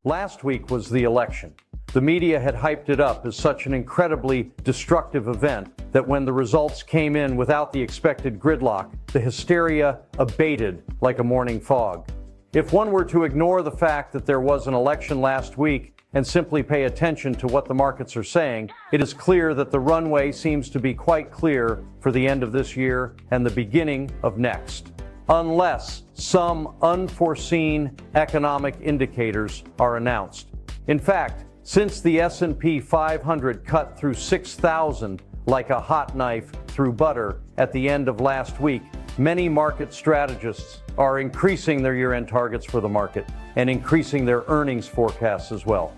Last week was the election. The media had hyped it up as such an incredibly destructive event that when the results came in without the expected gridlock, the hysteria abated like a morning fog. If one were to ignore the fact that there was an election last week and simply pay attention to what the markets are saying, it is clear that the runway seems to be quite clear for the end of this year and the beginning of next, unless some unforeseen economic indicators are announced. In fact, since the S&P 500 cut through 6,000 like a hot knife through butter at the end of last week, many market strategists are increasing their year-end targets for the market and increasing their earnings forecasts as well.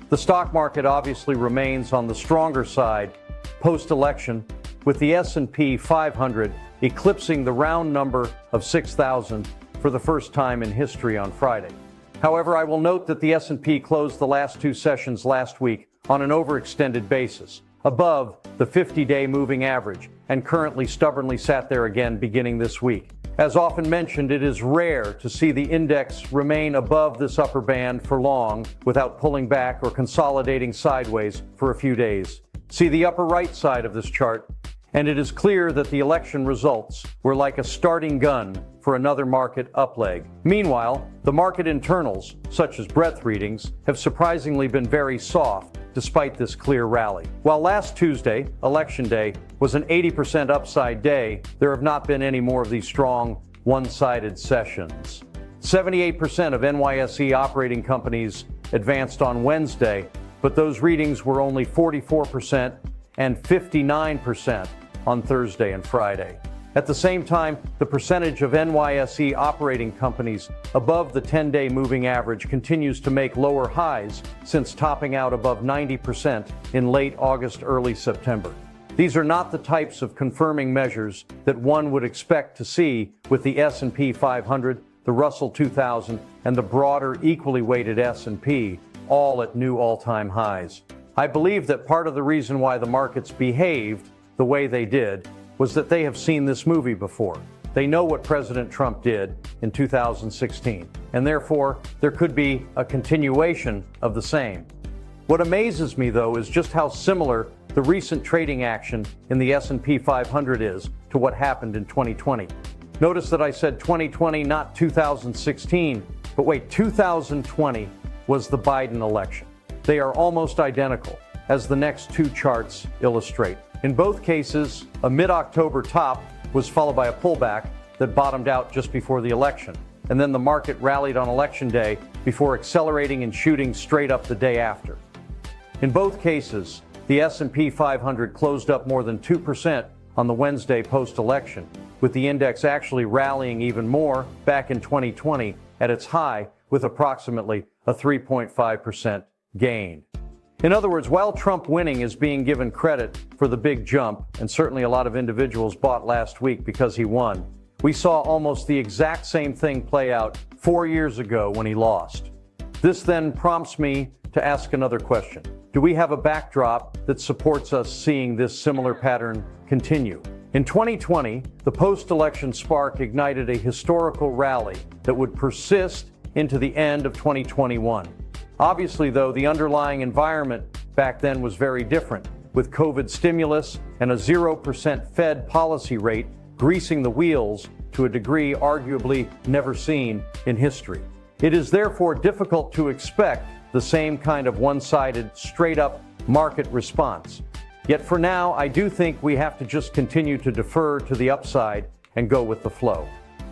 The stock market obviously remains on the stronger side post-election, with the S&P 500 eclipsing the round number of 6,000 for the first time in history on Friday. However, I will note that the S&P closed the last two sessions last week on an overextended basis, above the 50-day moving average, and currently stubbornly sat there again beginning this week. As often mentioned, it is rare to see the index remain above this upper band for long without pulling back or consolidating sideways for a few days. See the upper right side of this chart, and it is clear that the election results were like a starting gun for another market upleg. Meanwhile, the market internals, such as breadth readings, have surprisingly been very soft despite this clear rally. While last Tuesday, Election Day, was an 80% upside day, there have not been any more of these strong, one-sided sessions. 78% of NYSE operating companies advanced on Wednesday, but those readings were only 44% and 59% on Thursday and Friday. At the same time, the percentage of NYSE operating companies above the 10-day moving average continues to make lower highs since topping out above 90% in late August, early September. These are not the types of confirming measures that one would expect to see with the S&P 500, the Russell 2000, and the broader equally weighted S&P, all at new all-time highs. I believe that part of the reason why the markets behaved the way they did was that they have seen this movie before. They know what President Trump did in 2016, and therefore there could be a continuation of the same. What amazes me, though, is just how similar the recent trading action in the S&P 500 is to what happened in 2020. Notice that I said 2020, not 2016, but wait, 2020 was the Biden election. They are almost identical, as the next two charts illustrate. In both cases, a mid-October top was followed by a pullback that bottomed out just before the election, and then the market rallied on election day before accelerating and shooting straight up the day after. In both cases, the S&P 500 closed up more than 2% on the Wednesday post-election, with the index actually rallying even more back in 2020 at its high with approximately a 3.5% gain. In other words, while Trump winning is being given credit for the big jump, and certainly a lot of individuals bought last week because he won, we saw almost the exact same thing play out 4 years ago when he lost. This then prompts me to ask another question. Do we have a backdrop that supports us seeing this similar pattern continue? In 2020, the post-election spark ignited a historical rally that would persist into the end of 2021. Obviously, though, the underlying environment back then was very different, with COVID stimulus and a 0% Fed policy rate greasing the wheels to a degree arguably never seen in history. It is therefore difficult to expect the same kind of one-sided, straight-up market response. Yet for now, I do think we have to just continue to defer to the upside and go with the flow.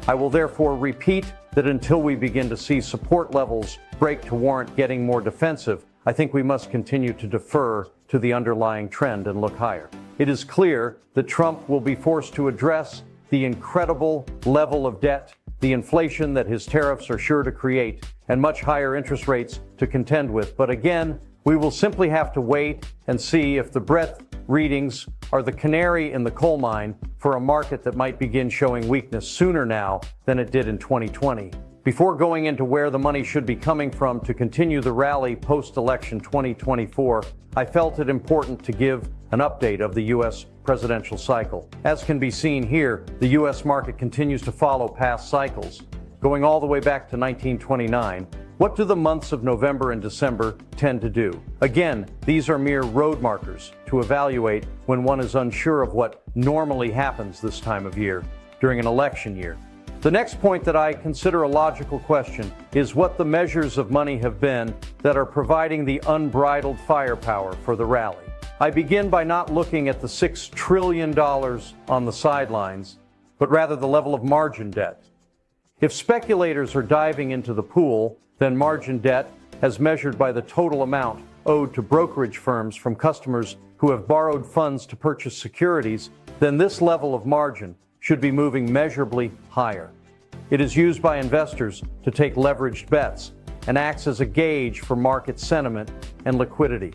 I will therefore repeat that until we begin to see support levels break to warrant getting more defensive, I think we must continue to defer to the underlying trend and look higher. It is clear that Trump will be forced to address the incredible level of debt, the inflation that his tariffs are sure to create, and much higher interest rates to contend with. But again, we will simply have to wait and see if the breadth readings are the canary in the coal mine for a market that might begin showing weakness sooner now than it did in 2020. Before going into where the money should be coming from to continue the rally post-election 2024, I felt it important to give an update of the U.S. presidential cycle. As can be seen here, the U.S. market continues to follow past cycles. Going all the way back to 1929, What do the months of November and December tend to do? Again, these are mere road markers to evaluate when one is unsure of what normally happens this time of year during an election year. The next point that I consider a logical question is what the measures of money have been that are providing the unbridled firepower for the rally. I begin by not looking at the $6 trillion on the sidelines, but rather the level of margin debt. If speculators are diving into the pool, then margin debt, as measured by the total amount owed to brokerage firms from customers who have borrowed funds to purchase securities, then this level of margin should be moving measurably higher. It is used by investors to take leveraged bets and acts as a gauge for market sentiment and liquidity.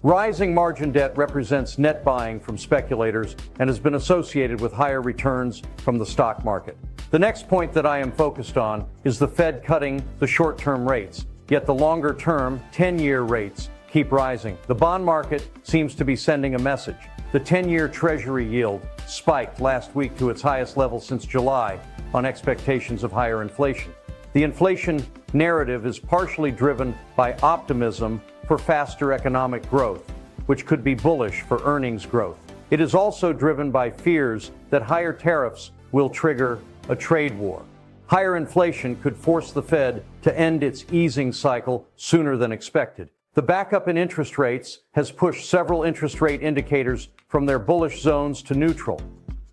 Rising margin debt represents net buying from speculators and has been associated with higher returns from the stock market. The next point that I am focused on is the Fed cutting the short-term rates, yet the longer-term 10-year rates keep rising. The bond market seems to be sending a message. The 10-year Treasury yield spiked last week to its highest level since July on expectations of higher inflation. The inflation narrative is partially driven by optimism for faster economic growth, which could be bullish for earnings growth. It is also driven by fears that higher tariffs will trigger a trade war. Higher inflation could force the Fed to end its easing cycle sooner than expected. The backup in interest rates has pushed several interest rate indicators from their bullish zones to neutral.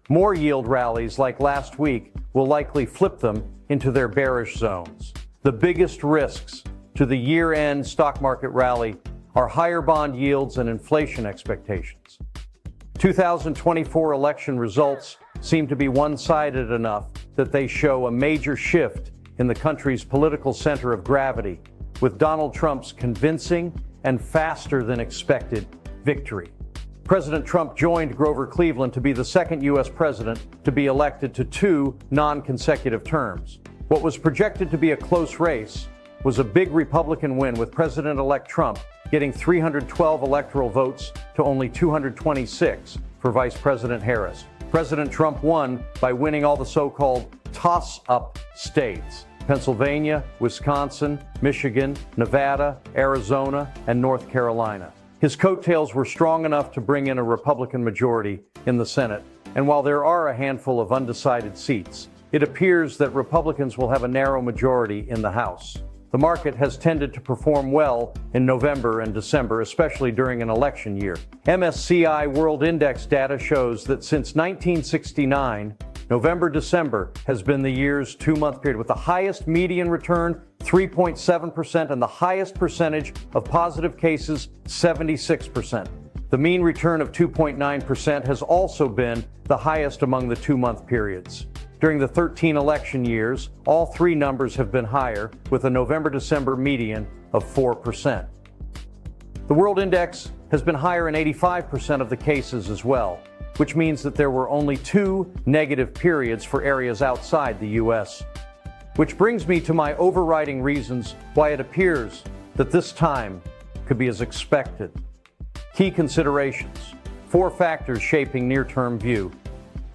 More yield rallies like last week will likely flip them into their bearish zones. The biggest risks to the year-end stock market rally are higher bond yields and inflation expectations. 2024 election results seem to be one-sided enough that they show a major shift in the country's political center of gravity, with Donald Trump's convincing and faster than expected victory. President Trump joined Grover Cleveland to be the second U.S. president to be elected to 2 non-consecutive terms. What was projected to be a close race was a big Republican win, with President-elect Trump getting 312 electoral votes to only 226 for Vice President Harris. President Trump won by winning all the so-called toss-up states: Pennsylvania, Wisconsin, Michigan, Nevada, Arizona, and North Carolina. His coattails were strong enough to bring in a Republican majority in the Senate, and while there are a handful of undecided seats, it appears that Republicans will have a narrow majority in the House. The market has tended to perform well in November and December, especially during an election year. MSCI World Index data shows that since 1969, November-December has been the year's 2-month period with the highest median return, 3.7%, and the highest percentage of positive cases, 76%. The mean return of 2.9% has also been the highest among the 2-month periods. During the 13 election years, all 3 numbers have been higher, with a November-December median of 4%. The World Index has been higher in 85% of the cases as well, which means that there were only 2 negative periods for areas outside the U.S. Which brings me to my overriding reasons why it appears that this time could be as expected. Key considerations: 4 factors shaping near-term view.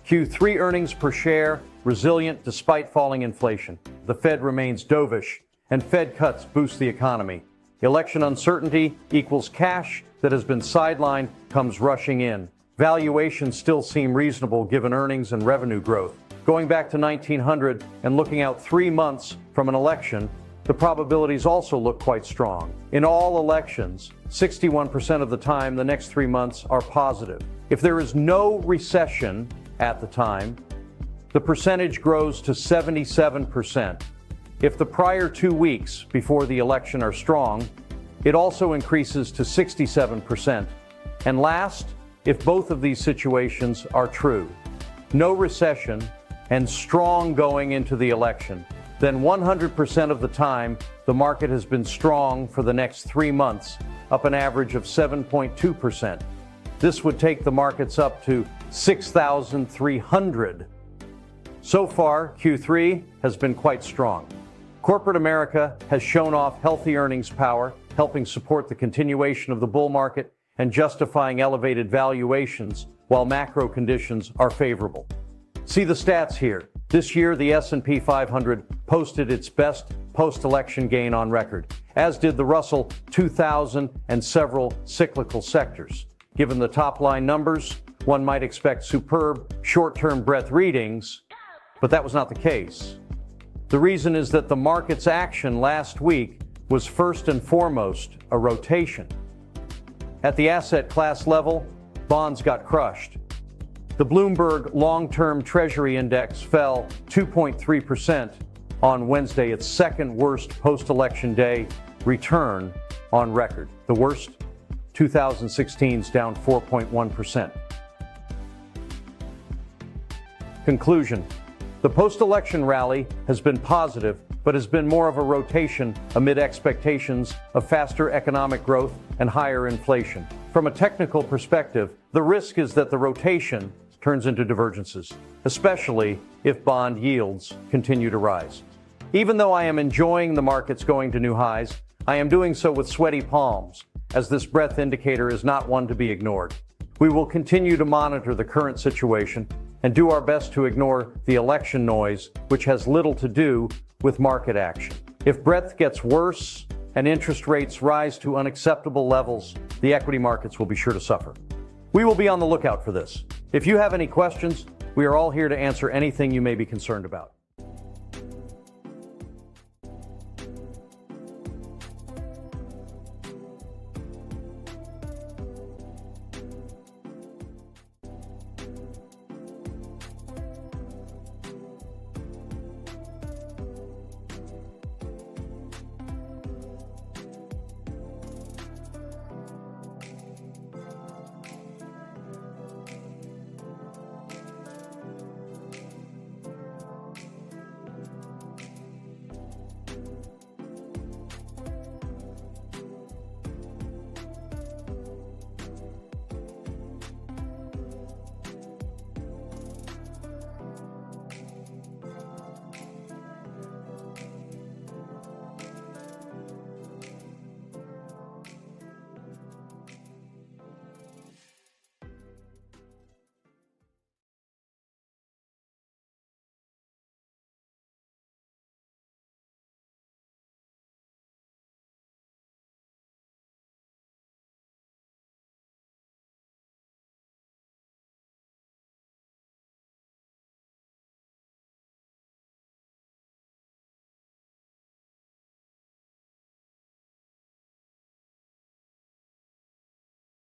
Q3 earnings per share resilient despite falling inflation. The Fed remains dovish, and Fed cuts boost the economy. Election uncertainty equals cash that has been sidelined comes rushing in. Valuations still seem reasonable given earnings and revenue growth. Going back to 1900 and looking out 3 months from an election, the probabilities also look quite strong. In all elections, 61% of the time, the next 3 months are positive. If there is no recession at the time, the percentage grows to 77%. If the prior 2 weeks before the election are strong, it also increases to 67%. And last, if both of these situations are true, no recession and strong going into the election, then 100% of the time, the market has been strong for the next 3 months, up an average of 7.2%. This would take the markets up to 6,300. So far, Q3 has been quite strong. Corporate America has shown off healthy earnings power, helping support the continuation of the bull market and justifying elevated valuations while macro conditions are favorable. See the stats here. This year, the S&P 500 posted its best post-election gain on record, as did the Russell 2000 and several cyclical sectors. Given the top-line numbers, one might expect superb short-term breadth readings, but that was not the case. The reason is that the market's action last week was first and foremost a rotation. At the asset class level, bonds got crushed. The Bloomberg Long-Term Treasury Index fell 2.3% on Wednesday, its second worst post-election day return on record. The worst, 2016's down 4.1%. Conclusion. The post-election rally has been positive, but has been more of a rotation amid expectations of faster economic growth and higher inflation. From a technical perspective, the risk is that the rotation turns into divergences, especially if bond yields continue to rise. Even though I am enjoying the markets going to new highs, I am doing so with sweaty palms, as this breadth indicator is not one to be ignored. We will continue to monitor the current situation and do our best to ignore the election noise, which has little to do with market action. If breadth gets worse and interest rates rise to unacceptable levels, the equity markets will be sure to suffer. We will be on the lookout for this. If you have any questions, we are all here to answer anything you may be concerned about.